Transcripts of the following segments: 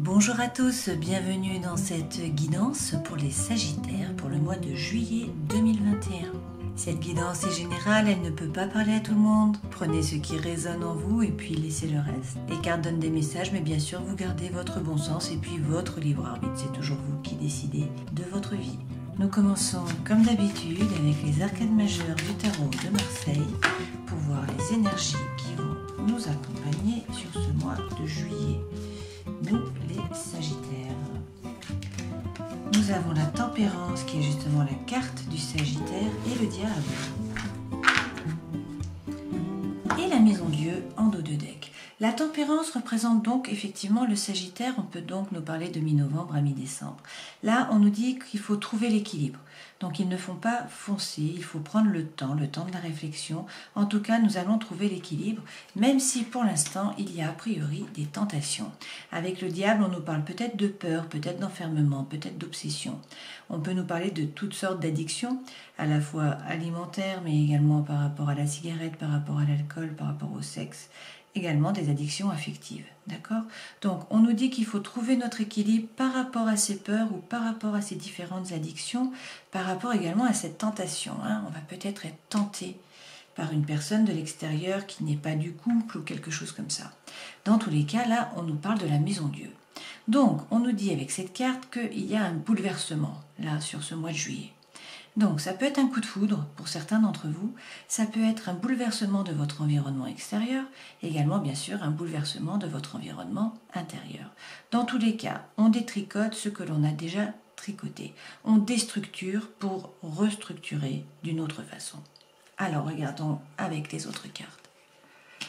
Bonjour à tous, bienvenue dans cette guidance pour les Sagittaires pour le mois de juillet 2021. Cette guidance est générale, elle ne peut pas parler à tout le monde. Prenez ce qui résonne en vous et puis laissez le reste. Les cartes donnent des messages, mais bien sûr vous gardez votre bon sens et puis votre libre arbitre. C'est toujours vous qui décidez de votre vie. Nous commençons comme d'habitude avec les arcades majeures du tarot de Marseille pour voir les énergies qui vont nous accompagner sur ce mois de juillet. Nous, les Sagittaires. Nous avons la tempérance qui est justement la carte du Sagittaire et le diable. Et la maison Dieu en dos de deck. La tempérance représente donc effectivement le Sagittaire. On peut donc nous parler de mi-novembre à mi-décembre. Là, on nous dit qu'il faut trouver l'équilibre. Donc ils ne font pas foncer, il faut prendre le temps de la réflexion. En tout cas, nous allons trouver l'équilibre, même si pour l'instant, il y a a priori des tentations. Avec le diable, on nous parle peut-être de peur, peut-être d'enfermement, peut-être d'obsession. On peut nous parler de toutes sortes d'addictions, à la fois alimentaires, mais également par rapport à la cigarette, par rapport à l'alcool, par rapport au sexe. Également des addictions affectives, d'accord? Donc on nous dit qu'il faut trouver notre équilibre par rapport à ces peurs ou par rapport à ces différentes addictions, par rapport également à cette tentation, hein. On va peut-être être tenté par une personne de l'extérieur qui n'est pas du couple ou quelque chose comme ça. Dans tous les cas, là, on nous parle de la maison Dieu. Donc on nous dit avec cette carte qu'il y a un bouleversement, là, sur ce mois de juillet. Donc ça peut être un coup de foudre pour certains d'entre vous, ça peut être un bouleversement de votre environnement extérieur, également bien sûr un bouleversement de votre environnement intérieur. Dans tous les cas, on détricote ce que l'on a déjà tricoté, on déstructure pour restructurer d'une autre façon. Alors regardons avec les autres cartes.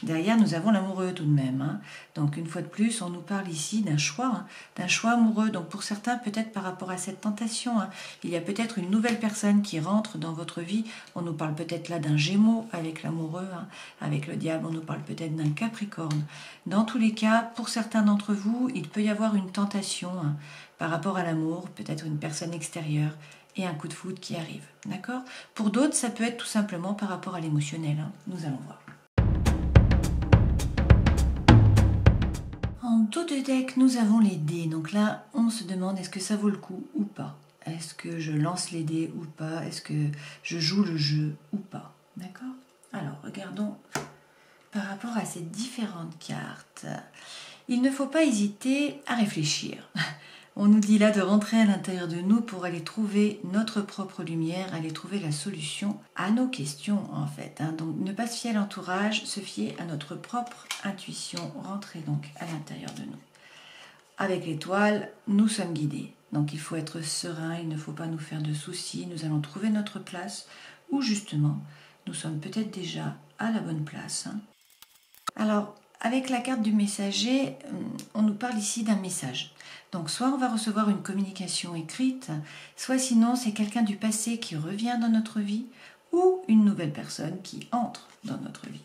Derrière, nous avons l'amoureux tout de même, hein. Donc une fois de plus, on nous parle ici d'un choix amoureux. Donc pour certains, peut-être par rapport à cette tentation, hein, il y a peut-être une nouvelle personne qui rentre dans votre vie. On nous parle peut-être là d'un Gémeaux avec l'amoureux, hein. Avec le diable, on nous parle peut-être d'un Capricorne. Dans tous les cas, pour certains d'entre vous, il peut y avoir une tentation, hein, par rapport à l'amour, peut-être une personne extérieure et un coup de foudre qui arrive, d'accord? Pour d'autres, ça peut être tout simplement par rapport à l'émotionnel, hein. Nous allons voir. En dos de deck, nous avons les dés. Donc là, on se demande est-ce que ça vaut le coup ou pas? Est-ce que je lance les dés ou pas? Est-ce que je joue le jeu ou pas? D'accord? Alors, regardons par rapport à ces différentes cartes. Il ne faut pas hésiter à réfléchir. On nous dit là de rentrer à l'intérieur de nous pour aller trouver notre propre lumière, aller trouver la solution à nos questions en fait, hein. Donc ne pas se fier à l'entourage, se fier à notre propre intuition, rentrer donc à l'intérieur de nous. Avec l'étoile, nous sommes guidés, donc il faut être serein, il ne faut pas nous faire de soucis, nous allons trouver notre place où justement nous sommes peut-être déjà à la bonne place, hein. Alors, avec la carte du messager, on nous parle ici d'un message. Donc soit on va recevoir une communication écrite, soit sinon c'est quelqu'un du passé qui revient dans notre vie ou une nouvelle personne qui entre dans notre vie.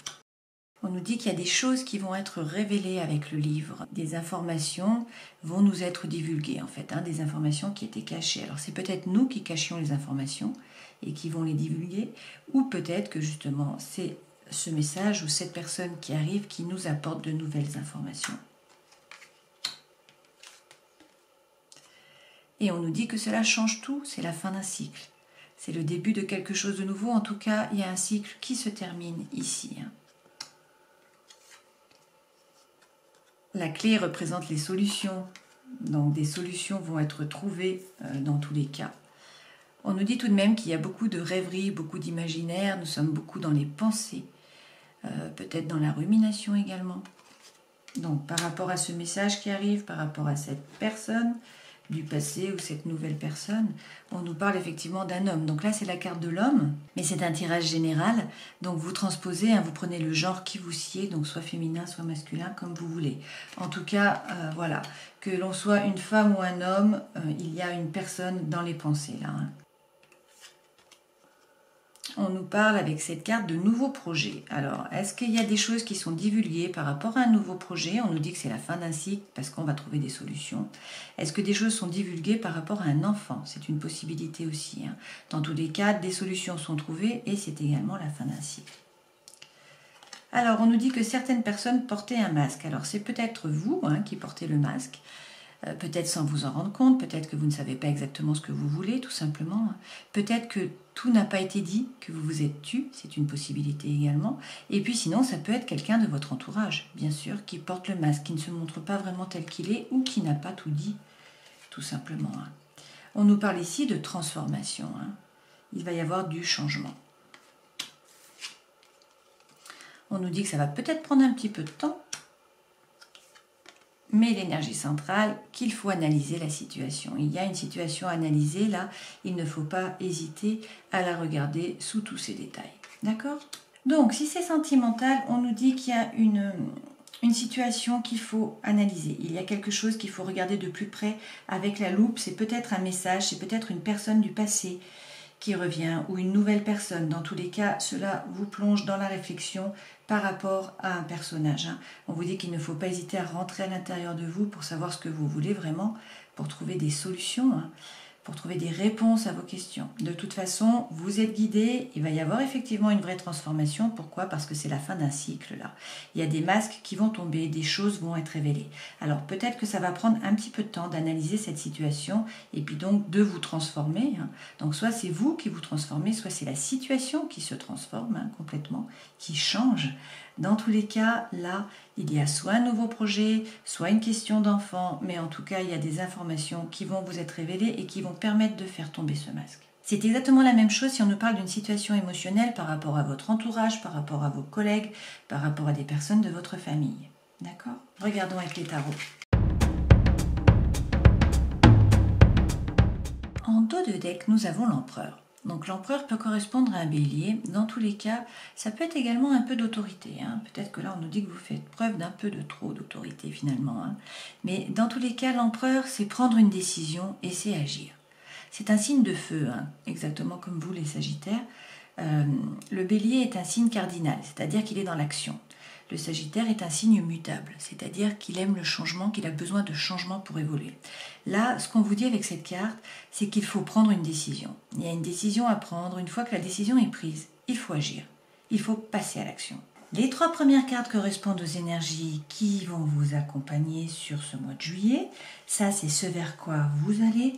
On nous dit qu'il y a des choses qui vont être révélées avec le livre. Des informations vont nous être divulguées en fait, hein, des informations qui étaient cachées. Alors c'est peut-être nous qui cachions les informations et qui vont les divulguer, ou peut-être que justement c'est ce message ou cette personne qui arrive qui nous apporte de nouvelles informations. Et on nous dit que cela change tout, c'est la fin d'un cycle. C'est le début de quelque chose de nouveau. En tout cas, il y a un cycle qui se termine ici, hein. La clé représente les solutions. Donc des solutions vont être trouvées dans tous les cas. On nous dit tout de même qu'il y a beaucoup de rêveries, beaucoup d'imaginaire. Nous sommes beaucoup dans les pensées. Peut-être dans la rumination également. Donc par rapport à ce message qui arrive, par rapport à cette personne du passé ou cette nouvelle personne, on nous parle effectivement d'un homme. Donc là c'est la carte de l'homme, mais c'est un tirage général, donc vous transposez, hein, vous prenez le genre qui vous sied, donc soit féminin, soit masculin, comme vous voulez. En tout cas, voilà, que l'on soit une femme ou un homme, il y a une personne dans les pensées là, hein. On nous parle avec cette carte de nouveaux projets. Alors, est-ce qu'il y a des choses qui sont divulguées par rapport à un nouveau projet? On nous dit que c'est la fin d'un cycle parce qu'on va trouver des solutions. Est-ce que des choses sont divulguées par rapport à un enfant? C'est une possibilité aussi, hein. Dans tous les cas, des solutions sont trouvées et c'est également la fin d'un cycle. Alors, on nous dit que certaines personnes portaient un masque. Alors, c'est peut-être vous, hein, qui portez le masque. peut-être sans vous en rendre compte, peut-être que vous ne savez pas exactement ce que vous voulez, tout simplement. Peut-être que tout n'a pas été dit, que vous vous êtes tu, c'est une possibilité également. Et puis sinon, ça peut être quelqu'un de votre entourage, bien sûr, qui porte le masque, qui ne se montre pas vraiment tel qu'il est ou qui n'a pas tout dit, tout simplement. On nous parle ici de transformation. Il va y avoir du changement. On nous dit que ça va peut-être prendre un petit peu de temps, mais l'énergie centrale, qu'il faut analyser la situation. Il y a une situation à analyser, là, il ne faut pas hésiter à la regarder sous tous ses détails. D'accord? Donc, si c'est sentimental, on nous dit qu'il y a une situation qu'il faut analyser. Il y a quelque chose qu'il faut regarder de plus près avec la loupe. C'est peut-être un message, c'est peut-être une personne du passé qui revient ou une nouvelle personne. Dans tous les cas, cela vous plonge dans la réflexion par rapport à un personnage. On vous dit qu'il ne faut pas hésiter à rentrer à l'intérieur de vous pour savoir ce que vous voulez vraiment, pour trouver des solutions, pour trouver des réponses à vos questions. De toute façon, vous êtes guidé, il va y avoir effectivement une vraie transformation. Pourquoi? Parce que c'est la fin d'un cycle là. Il y a des masques qui vont tomber, des choses vont être révélées. Alors peut-être que ça va prendre un petit peu de temps d'analyser cette situation et puis donc de vous transformer. Donc soit c'est vous qui vous transformez, soit c'est la situation qui se transforme complètement, qui change. Dans tous les cas, là, il y a soit un nouveau projet, soit une question d'enfant, mais en tout cas, il y a des informations qui vont vous être révélées et qui vont permettre de faire tomber ce masque. C'est exactement la même chose si on nous parle d'une situation émotionnelle par rapport à votre entourage, par rapport à vos collègues, par rapport à des personnes de votre famille. D'accord? Regardons avec les tarots. En dos de deck, nous avons l'empereur. Donc l'empereur peut correspondre à un bélier. Dans tous les cas, ça peut être également un peu d'autorité. Peut-être que là, on nous dit que vous faites preuve d'un peu de trop d'autorité finalement. Mais dans tous les cas, l'empereur, c'est prendre une décision et c'est agir. C'est un signe de feu, exactement comme vous les Sagittaires. Le bélier est un signe cardinal, c'est-à-dire qu'il est dans l'action. Le Sagittaire est un signe mutable, c'est-à-dire qu'il aime le changement, qu'il a besoin de changement pour évoluer. Là, ce qu'on vous dit avec cette carte, c'est qu'il faut prendre une décision. Il y a une décision à prendre. Une fois que la décision est prise, il faut agir. Il faut passer à l'action. Les 3 premières cartes correspondent aux énergies qui vont vous accompagner sur ce mois de juillet. Ça, c'est ce vers quoi vous allez.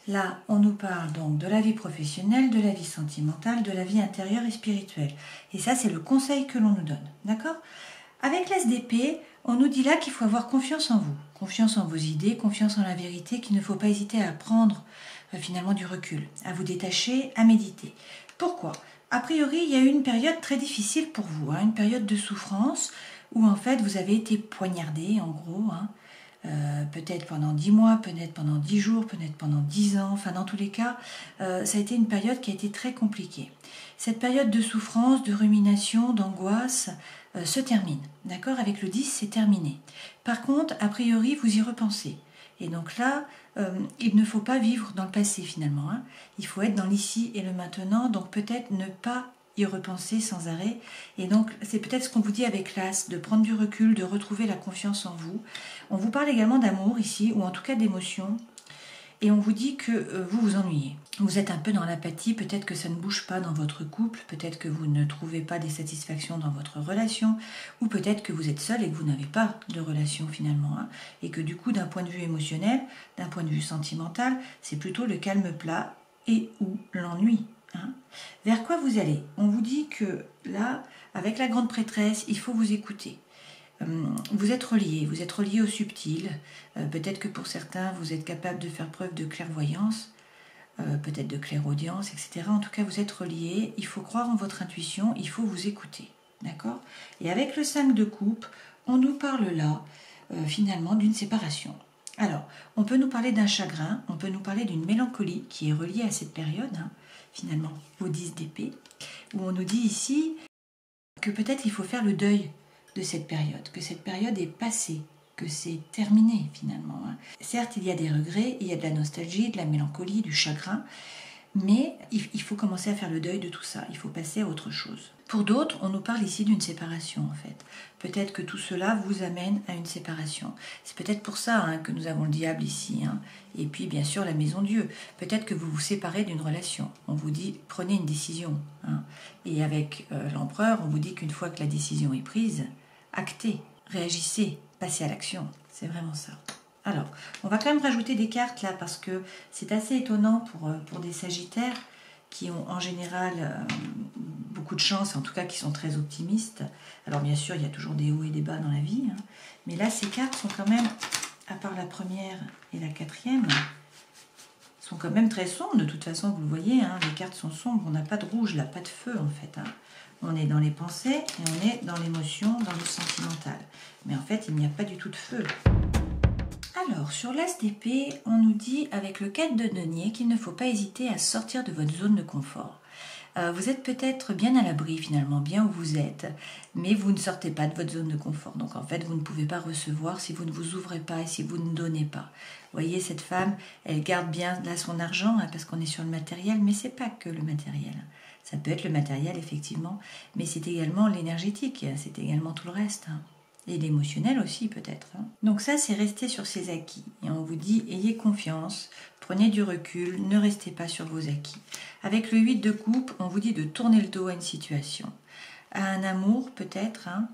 Là, on nous parle donc de la vie professionnelle, de la vie sentimentale, de la vie intérieure et spirituelle. Et ça, c'est le conseil que l'on nous donne. D'accord ? Avec l'As d'épée, on nous dit là qu'il faut avoir confiance en vous, confiance en vos idées, confiance en la vérité, qu'il ne faut pas hésiter à prendre finalement du recul, à vous détacher, à méditer. Pourquoi? A priori, il y a eu une période très difficile pour vous, une période de souffrance où en fait vous avez été poignardé en gros, peut-être pendant 10 mois, peut-être pendant 10 jours, peut-être pendant 10 ans, enfin dans tous les cas, ça a été une période qui a été très compliquée. Cette période de souffrance, de rumination, d'angoisse se termine, d'accord? Avec le 10, c'est terminé. Par contre, a priori, vous y repensez. Et donc là, il ne faut pas vivre dans le passé finalement. Il faut être dans l'ici et le maintenant, donc peut-être ne pas y repenser sans arrêt. Et donc, c'est peut-être ce qu'on vous dit avec l'As, de prendre du recul, de retrouver la confiance en vous. On vous parle également d'amour ici, ou en tout cas d'émotion. Et on vous dit que vous vous ennuyez. Vous êtes un peu dans l'apathie, peut-être que ça ne bouge pas dans votre couple, peut-être que vous ne trouvez pas des satisfactions dans votre relation, ou peut-être que vous êtes seul et que vous n'avez pas de relation finalement. Et que du coup, d'un point de vue émotionnel, d'un point de vue sentimental, c'est plutôt le calme plat et ou l'ennui. Vers quoi vous allez? On vous dit que là, avec la grande prêtresse, il faut vous écouter. Vous êtes relié au subtil. Peut-être que pour certains, vous êtes capable de faire preuve de clairvoyance, peut-être de clairaudience, etc. En tout cas, vous êtes relié. Il faut croire en votre intuition, il faut vous écouter. D'accord? Et avec le 5 de coupe, on nous parle là, finalement, d'une séparation. Alors, on peut nous parler d'un chagrin, on peut nous parler d'une mélancolie qui est reliée à cette période, finalement, au 10 d'épée, où on nous dit ici que peut-être il faut faire le deuil de cette période, que cette période est passée, que c'est terminé finalement. Certes, il y a des regrets, il y a de la nostalgie, de la mélancolie, du chagrin, mais il faut commencer à faire le deuil de tout ça, il faut passer à autre chose. Pour d'autres, on nous parle ici d'une séparation en fait. Peut-être que tout cela vous amène à une séparation. C'est peut-être pour ça que nous avons le diable ici. Et puis bien sûr la maison Dieu. Peut-être que vous vous séparez d'une relation. On vous dit prenez une décision. Et avec l'empereur, on vous dit qu'une fois que la décision est prise, actez, réagissez, passez à l'action. C'est vraiment ça. Alors, on va quand même rajouter des cartes là parce que c'est assez étonnant pour des Sagittaires qui ont en général beaucoup de chance, en tout cas qui sont très optimistes. Alors bien sûr, il y a toujours des hauts et des bas dans la vie, hein, mais là, ces cartes sont quand même, à part la première et la quatrième, sont quand même très sombres. De toute façon, vous le voyez, hein, les cartes sont sombres, on n'a pas de rouge, là, pas de feu en fait. Hein. On est dans les pensées et on est dans l'émotion, dans le sentimental. Mais en fait, il n'y a pas du tout de feu. Alors, sur l'as d'épée, on nous dit avec le 4 de denier qu'il ne faut pas hésiter à sortir de votre zone de confort. Vous êtes peut-être bien à l'abri finalement, bien où vous êtes, mais vous ne sortez pas de votre zone de confort. Donc en fait, vous ne pouvez pas recevoir si vous ne vous ouvrez pas et si vous ne donnez pas. Vous voyez, cette femme, elle garde bien là son argent, hein, parce qu'on est sur le matériel, mais c'est pas que le matériel. Ça peut être le matériel, effectivement, mais c'est également l'énergétique, c'est également tout le reste. Hein. Et l'émotionnel aussi peut-être. Hein. Donc ça, c'est rester sur ses acquis. Et on vous dit, ayez confiance, prenez du recul, ne restez pas sur vos acquis. Avec le 8 de coupe, on vous dit de tourner le dos à une situation, à un amour peut-être hein,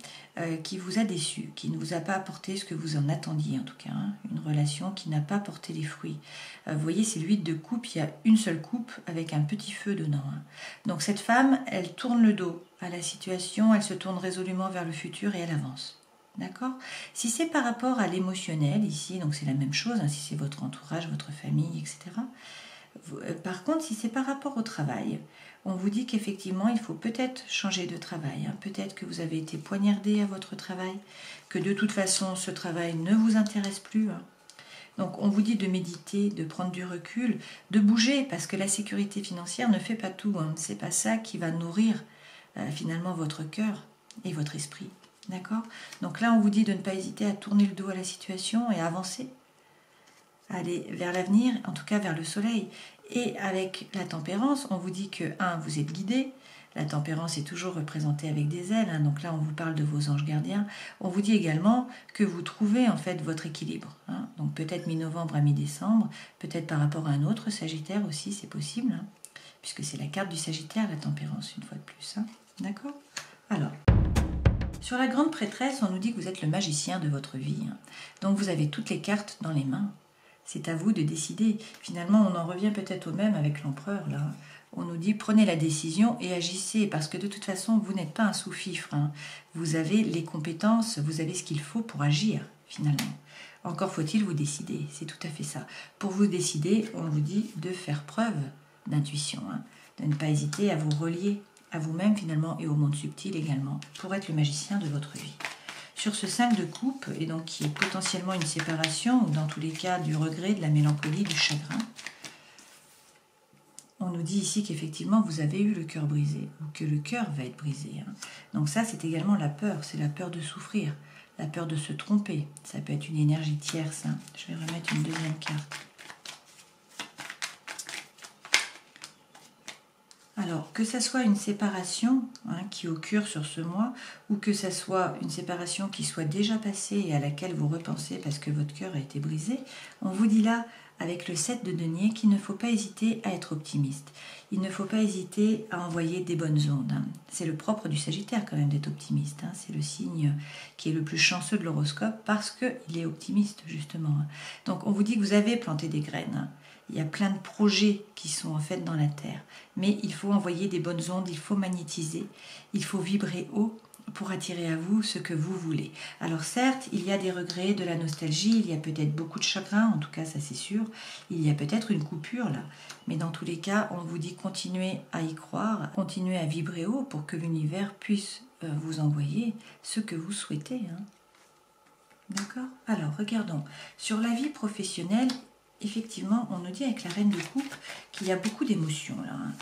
qui vous a déçu, qui ne vous a pas apporté ce que vous en attendiez en tout cas, hein, une relation qui n'a pas porté les fruits. Vous voyez, c'est le 8 de coupe, il y a une seule coupe avec un petit feu dedans. Hein. Donc cette femme, elle tourne le dos à la situation, elle se tourne résolument vers le futur et elle avance. D'accord? Si c'est par rapport à l'émotionnel, ici, donc c'est la même chose, hein, si c'est votre entourage, votre famille, etc. Par contre, si c'est par rapport au travail, on vous dit qu'effectivement, il faut peut-être changer de travail. Hein. Peut-être que vous avez été poignardé à votre travail, que de toute façon, ce travail ne vous intéresse plus. Hein. Donc, on vous dit de méditer, de prendre du recul, de bouger, parce que la sécurité financière ne fait pas tout. Hein. C'est pas ça qui va nourrir finalement votre cœur et votre esprit. D'accord? Donc là, on vous dit de ne pas hésiter à tourner le dos à la situation et à avancer. Aller vers l'avenir, en tout cas vers le soleil. Et avec la tempérance, on vous dit que, 1, vous êtes guidé. La tempérance est toujours représentée avec des ailes. Hein, donc là, on vous parle de vos anges gardiens. On vous dit également que vous trouvez en fait votre équilibre. Hein, donc peut-être mi-novembre à mi-décembre, peut-être par rapport à un autre Sagittaire aussi, c'est possible. Hein, puisque c'est la carte du Sagittaire, la tempérance, une fois de plus. Hein, d'accord? Alors... Sur la grande prêtresse, on nous dit que vous êtes le magicien de votre vie. Donc vous avez toutes les cartes dans les mains. C'est à vous de décider. Finalement, on en revient peut-être au même avec l'empereur. Là. On nous dit prenez la décision et agissez. Parce que de toute façon, vous n'êtes pas un sous-fifre. Hein. Vous avez les compétences, vous avez ce qu'il faut pour agir, finalement. Encore faut-il vous décider. C'est tout à fait ça. Pour vous décider, on vous dit de faire preuve d'intuition. Hein. De ne pas hésiter à vous relier à vous-même finalement et au monde subtil également, pour être le magicien de votre vie. Sur ce 5 de coupe, et donc qui est potentiellement une séparation, ou dans tous les cas du regret, de la mélancolie, du chagrin, on nous dit ici qu'effectivement vous avez eu le cœur brisé, ou que le cœur va être brisé. Hein. Donc ça c'est également la peur, c'est la peur de souffrir, la peur de se tromper, ça peut être une énergie tierce. Hein. Je vais remettre une deuxième carte. Alors, que ça soit une séparation hein, qui occure sur ce mois, ou que ça soit une séparation qui soit déjà passée et à laquelle vous repensez parce que votre cœur a été brisé, on vous dit là, avec le 7 de denier, qu'il ne faut pas hésiter à être optimiste. Il ne faut pas hésiter à envoyer des bonnes ondes. Hein. C'est le propre du Sagittaire quand même d'être optimiste. Hein. C'est le signe qui est le plus chanceux de l'horoscope parce qu'il est optimiste justement. Hein. Donc on vous dit que vous avez planté des graines. Hein. Il y a plein de projets qui sont en fait dans la Terre. Mais il faut envoyer des bonnes ondes, il faut magnétiser, il faut vibrer haut pour attirer à vous ce que vous voulez. Alors certes, il y a des regrets, de la nostalgie, il y a peut-être beaucoup de chagrin, en tout cas ça c'est sûr. Il y a peut-être une coupure là. Mais dans tous les cas, on vous dit continuez à y croire, continuez à vibrer haut pour que l'univers puisse vous envoyer ce que vous souhaitez. Hein. D'accord? Alors regardons. Sur la vie professionnelle, effectivement, on nous dit avec la reine de coupe qu'il y a beaucoup d'émotions là. Hein.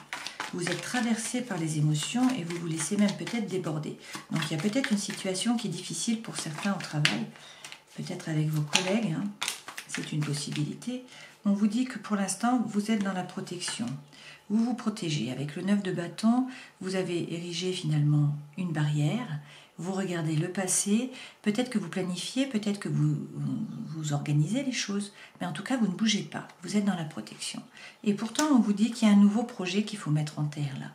Vous êtes traversé par les émotions et vous vous laissez même peut-être déborder. Donc il y a peut-être une situation qui est difficile pour certains au travail, peut-être avec vos collègues, hein. C'est une possibilité. On vous dit que pour l'instant, vous êtes dans la protection. Vous vous protégez. Avec le 9 de bâton, vous avez érigé finalement une barrière. Vous regardez le passé, peut-être que vous planifiez, peut-être que vous organisez les choses, mais en tout cas, vous ne bougez pas, vous êtes dans la protection. Et pourtant, on vous dit qu'il y a un nouveau projet qu'il faut mettre en terre là.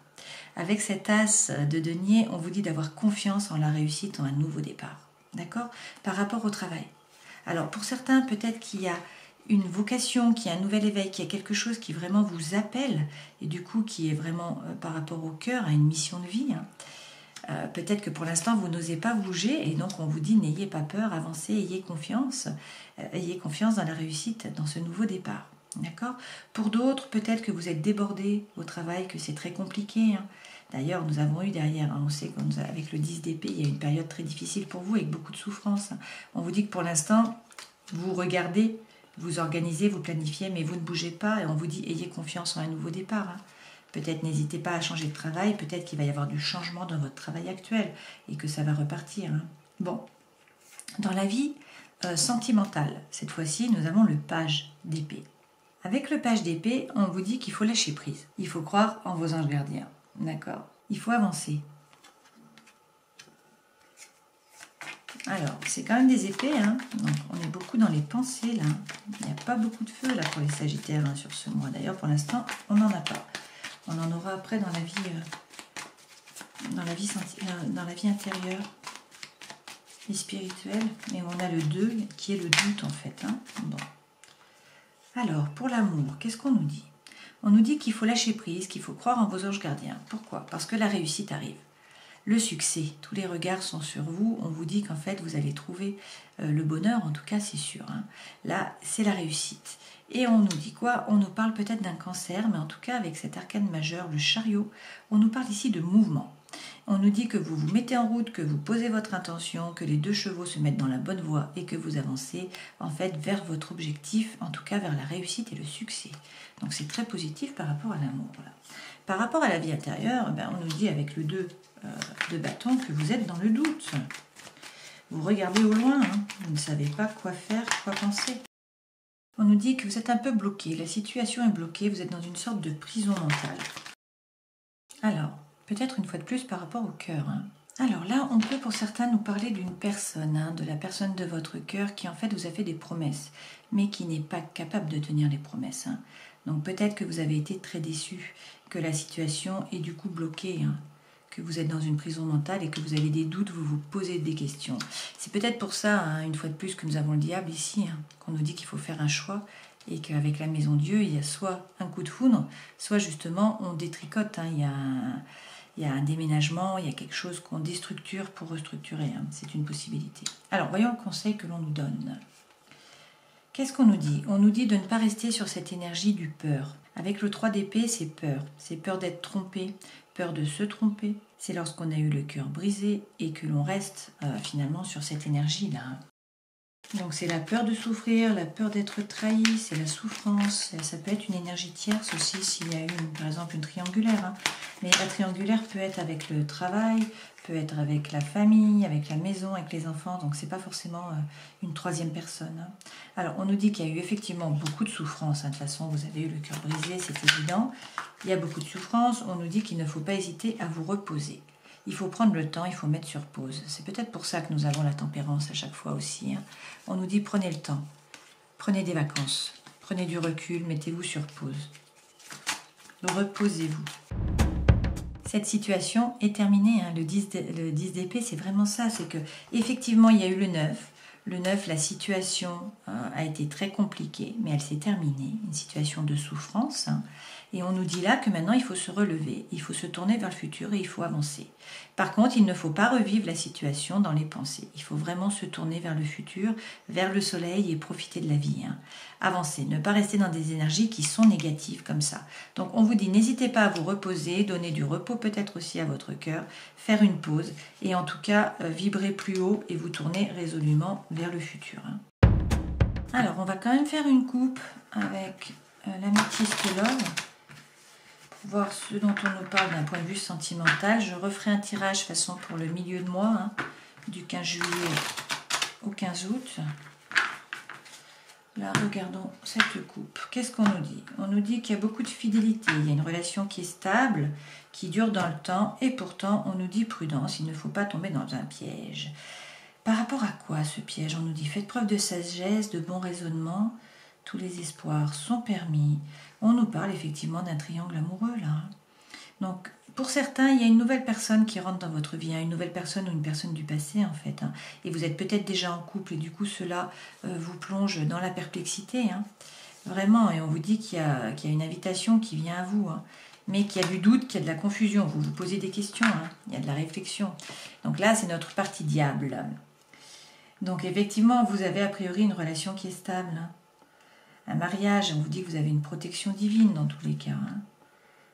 Avec cet as de denier, on vous dit d'avoir confiance en la réussite, en un nouveau départ. D'accord? Par rapport au travail. Alors pour certains, peut-être qu'il y a une vocation, qu'il y a un nouvel éveil, qu'il y a quelque chose qui vraiment vous appelle, et du coup qui est vraiment par rapport au cœur, à une mission de vie. Peut-être que pour l'instant vous n'osez pas bouger, et donc on vous dit n'ayez pas peur, avancez, ayez confiance dans la réussite, dans ce nouveau départ. D'accord ? Pour d'autres, peut-être que vous êtes débordé au travail, que c'est très compliqué. D'ailleurs, nous avons eu derrière, on sait qu'avec le 10 d'épée, il y a une période très difficile pour vous, avec beaucoup de souffrance. On vous dit que pour l'instant, vous regardez, vous organisez, vous planifiez, mais vous ne bougez pas, et on vous dit ayez confiance en un nouveau départ. Peut-être n'hésitez pas à changer de travail, peut-être qu'il va y avoir du changement dans votre travail actuel, et que ça va repartir. Bon, dans la vie sentimentale, cette fois-ci, nous avons le page d'épée. Avec le page d'épée, on vous dit qu'il faut lâcher prise. Il faut croire en vos anges gardiens. D'accord ? Il faut avancer. Alors, c'est quand même des épées. Donc, on est beaucoup dans les pensées, là. Il n'y a pas beaucoup de feu, là, pour les Sagittaires, sur ce mois. D'ailleurs, pour l'instant, on n'en a pas. On en aura après dans la vie intérieure et spirituelle. Mais on a le 2, qui est le doute, en fait. Bon. Alors, pour l'amour, qu'est-ce qu'on nous dit ? On nous dit qu'il faut lâcher prise, qu'il faut croire en vos anges gardiens. Pourquoi ? Parce que la réussite arrive. Le succès, tous les regards sont sur vous. On vous dit qu'en fait, vous allez trouver le bonheur, en tout cas, c'est sûr. Là, c'est la réussite. Et on nous dit quoi ? On nous parle peut-être d'un cancer, mais en tout cas, avec cet arcane majeur, le chariot, on nous parle ici de mouvement. On nous dit que vous vous mettez en route, que vous posez votre intention, que les 2 chevaux se mettent dans la bonne voie et que vous avancez en fait vers votre objectif, en tout cas vers la réussite et le succès. Donc c'est très positif par rapport à l'amour. Voilà. Par rapport à la vie intérieure, on nous dit avec le 2 de bâton que vous êtes dans le doute. Vous regardez au loin, vous ne savez pas quoi faire, quoi penser. On nous dit que vous êtes un peu bloqué, la situation est bloquée, vous êtes dans une sorte de prison mentale. Alors, peut-être une fois de plus par rapport au cœur. Alors là, on peut pour certains nous parler d'une personne, de la personne de votre cœur qui en fait vous a fait des promesses, mais qui n'est pas capable de tenir les promesses. Donc peut-être que vous avez été très déçu, que la situation est du coup bloquée, que vous êtes dans une prison mentale et que vous avez des doutes, vous vous posez des questions. C'est peut-être pour ça, une fois de plus, que nous avons le diable ici, qu'on nous dit qu'il faut faire un choix et qu'avec la maison Dieu, il y a soit un coup de foudre, soit justement on détricote, il y a un déménagement, il y a quelque chose qu'on déstructure pour restructurer. C'est une possibilité. Alors, voyons le conseil que l'on nous donne. Qu'est-ce qu'on nous dit ? On nous dit de ne pas rester sur cette énergie du peur. Avec le 3 d'épée, c'est peur. C'est peur d'être trompé, peur de se tromper. C'est lorsqu'on a eu le cœur brisé et que l'on reste finalement sur cette énergie-là. Donc c'est la peur de souffrir, la peur d'être trahi, c'est la souffrance. Ça peut être une énergie tierce aussi s'il y a eu par exemple une triangulaire. Mais la triangulaire peut être avec le travail, peut être avec la famille, avec la maison, avec les enfants. Donc c'est pas forcément une 3e personne. Alors on nous dit qu'il y a eu effectivement beaucoup de souffrance. De toute façon vous avez eu le cœur brisé, c'est évident. Il y a beaucoup de souffrance. On nous dit qu'il ne faut pas hésiter à vous reposer. Il faut prendre le temps, il faut mettre sur pause. C'est peut-être pour ça que nous avons la tempérance à chaque fois aussi. On nous dit prenez le temps, prenez des vacances, prenez du recul, mettez-vous sur pause. Reposez-vous. Cette situation est terminée. Le 10 d'épée, c'est vraiment ça. C'est que effectivement, il y a eu le 9. Le 9, la situation a été très compliquée, mais elle s'est terminée. Une situation de souffrance. Et on nous dit là que maintenant, il faut se relever, il faut se tourner vers le futur et il faut avancer. Par contre, il ne faut pas revivre la situation dans les pensées. Il faut vraiment se tourner vers le futur, vers le soleil et profiter de la vie. Avancer, ne pas rester dans des énergies qui sont négatives comme ça. Donc, on vous dit, n'hésitez pas à vous reposer, donner du repos peut-être aussi à votre cœur, faire une pause et en tout cas, vibrer plus haut et vous tourner résolument vers le futur. Alors, on va quand même faire une coupe avec l'améthyste love. Voir ce dont on nous parle d'un point de vue sentimental. Je referai un tirage façon pour le milieu de mois, du 15 juillet au 15 août. Là, regardons cette coupe. Qu'est-ce qu'on nous dit ? On nous dit qu'il y a beaucoup de fidélité, il y a une relation qui est stable, qui dure dans le temps, et pourtant, on nous dit prudence, il ne faut pas tomber dans un piège. Par rapport à quoi ce piège ? On nous dit faites preuve de sagesse, de bon raisonnement, tous les espoirs sont permis. On nous parle effectivement d'un triangle amoureux là. Donc pour certains, il y a une nouvelle personne qui rentre dans votre vie, hein, une nouvelle personne ou une personne du passé en fait. Hein, et vous êtes peut-être déjà en couple et du coup cela vous plonge dans la perplexité. Hein, vraiment, et on vous dit qu'il y a une invitation qui vient à vous. Hein, mais qu'il y a du doute, qu'il y a de la confusion. Vous vous posez des questions, hein, il y a de la réflexion. Donc là, c'est notre partie diable. Donc effectivement, vous avez a priori une relation qui est stable. Hein. Un mariage, on vous dit que vous avez une protection divine dans tous les cas. Hein.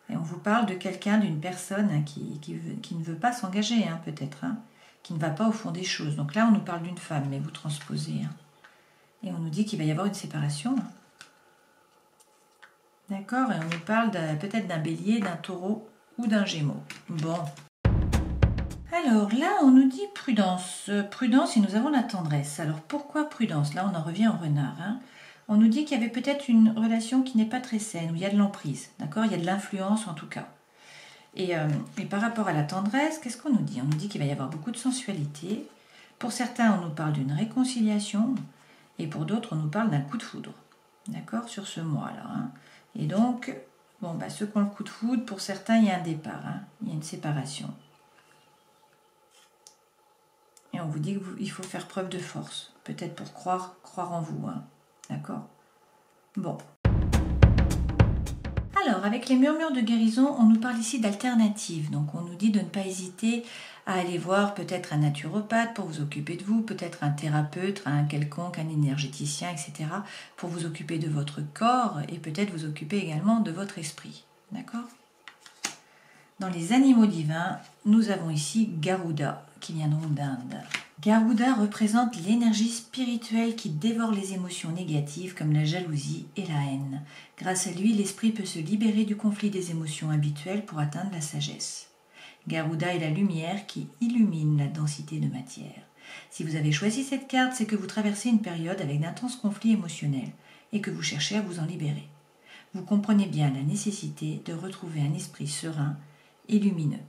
Et on vous parle de quelqu'un, d'une personne hein, qui ne veut pas s'engager, hein, peut-être, hein, qui ne va pas au fond des choses. Donc là, on nous parle d'une femme, mais vous transposez. Hein. Et on nous dit qu'il va y avoir une séparation. Hein. D'accord? Et on nous parle peut-être d'un bélier, d'un taureau ou d'un gémeau. Bon. Alors là, on nous dit prudence. Prudence et nous avons la tendresse. Alors pourquoi prudence? Là, on en revient au renard. Hein. On nous dit qu'il y avait peut-être une relation qui n'est pas très saine, où il y a de l'emprise. D'accord? Il y a de l'influence en tout cas. Et par rapport à la tendresse, qu'est-ce qu'on nous dit? On nous dit qu'il va y avoir beaucoup de sensualité. Pour certains, on nous parle d'une réconciliation. Et pour d'autres, on nous parle d'un coup de foudre. D'accord? Sur ce mois-là. Hein. Et donc, bon, bah, ceux qui ont le coup de foudre, pour certains, il y a un départ, hein, il y a une séparation. Et on vous dit qu'il faut faire preuve de force, peut-être pour croire en vous, hein, d'accord? Bon. Alors, avec les murmures de guérison, on nous parle ici d'alternatives. Donc, on nous dit de ne pas hésiter à aller voir peut-être un naturopathe pour vous occuper de vous, peut-être un thérapeute, un quelconque, un énergéticien, etc. pour vous occuper de votre corps et peut-être vous occuper également de votre esprit. D'accord? Dans les animaux divins, nous avons ici Garuda, qui vient donc d'Inde. Garuda représente l'énergie spirituelle qui dévore les émotions négatives comme la jalousie et la haine. Grâce à lui, l'esprit peut se libérer du conflit des émotions habituelles pour atteindre la sagesse. Garuda est la lumière qui illumine la densité de matière. Si vous avez choisi cette carte, c'est que vous traversez une période avec d'intenses conflits émotionnels et que vous cherchez à vous en libérer. Vous comprenez bien la nécessité de retrouver un esprit serein et lumineux.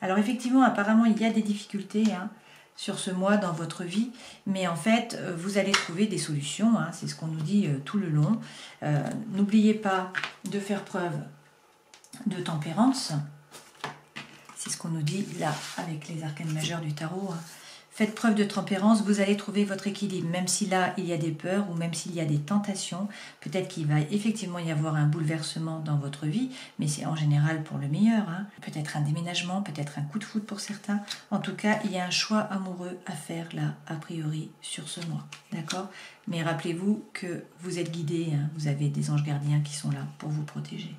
Alors effectivement, apparemment, il y a des difficultés hein, sur ce mois dans votre vie, mais en fait, vous allez trouver des solutions, hein, c'est ce qu'on nous dit tout le long. N'oubliez pas de faire preuve de tempérance. C'est ce qu'on nous dit là, avec les arcanes majeures du tarot. Faites preuve de tempérance, vous allez trouver votre équilibre. Même si là, il y a des peurs ou même s'il y a des tentations, peut-être qu'il va effectivement y avoir un bouleversement dans votre vie, mais c'est en général pour le meilleur. Hein. Peut-être un déménagement, peut-être un coup de foudre pour certains. En tout cas, il y a un choix amoureux à faire là, a priori, sur ce mois. D'accord? Mais rappelez-vous que vous êtes guidés, hein. Vous avez des anges gardiens qui sont là pour vous protéger.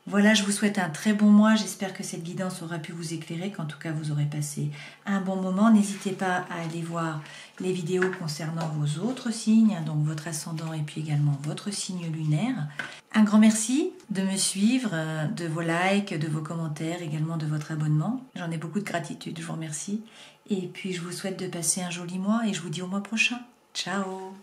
Voilà, je vous souhaite un très bon mois. J'espère que cette guidance aura pu vous éclairer, qu'en tout cas vous aurez passé un bon moment. N'hésitez pas à aller voir les vidéos concernant vos autres signes, donc votre ascendant et puis également votre signe lunaire. Un grand merci de me suivre, de vos likes, de vos commentaires, également de votre abonnement. J'en ai beaucoup de gratitude, je vous remercie. Et puis je vous souhaite de passer un joli mois et je vous dis au mois prochain. Ciao!